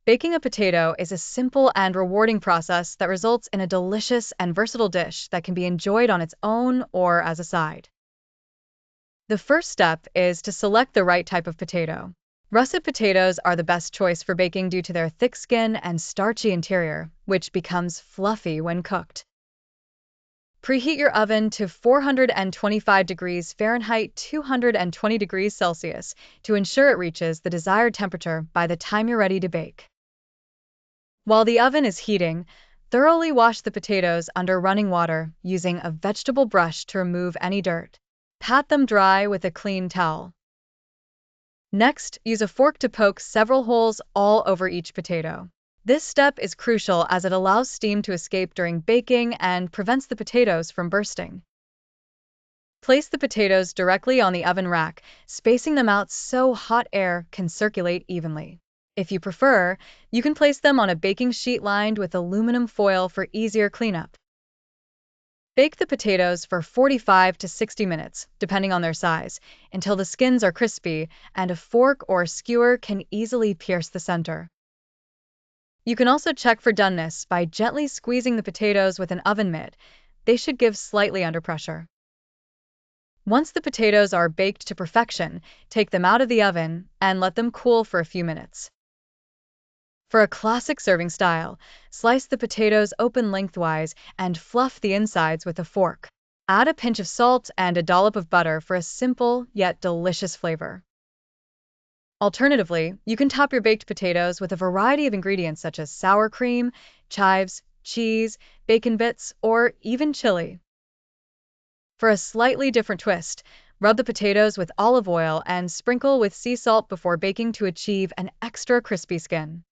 Baking a potato is a simple and rewarding process that results in a delicious and versatile dish that can be enjoyed on its own or as a side. The first step is to select the right type of potato. Russet potatoes are the best choice for baking due to their thick skin and starchy interior, which becomes fluffy when cooked. Preheat your oven to 425 degrees Fahrenheit, 220 degrees Celsius, to ensure it reaches the desired temperature by the time you're ready to bake. While the oven is heating, thoroughly wash the potatoes under running water using a vegetable brush to remove any dirt. Pat them dry with a clean towel. Next, use a fork to poke several holes all over each potato. This step is crucial as it allows steam to escape during baking and prevents the potatoes from bursting. Place the potatoes directly on the oven rack, spacing them out so hot air can circulate evenly. If you prefer, you can place them on a baking sheet lined with aluminum foil for easier cleanup. Bake the potatoes for 45 to 60 minutes, depending on their size, until the skins are crispy and a fork or skewer can easily pierce the center. You can also check for doneness by gently squeezing the potatoes with an oven mitt. They should give slightly under pressure. Once the potatoes are baked to perfection, take them out of the oven and let them cool for a few minutes. For a classic serving style, slice the potatoes open lengthwise and fluff the insides with a fork. Add a pinch of salt and a dollop of butter for a simple yet delicious flavor. Alternatively, you can top your baked potatoes with a variety of ingredients such as sour cream, chives, cheese, bacon bits, or even chili. For a slightly different twist, rub the potatoes with olive oil and sprinkle with sea salt before baking to achieve an extra crispy skin.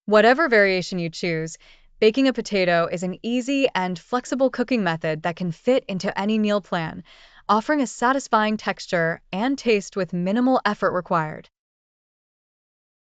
Whatever variation you choose, baking a potato is an easy and flexible cooking method that can fit into any meal plan, offering a satisfying texture and taste with minimal effort required.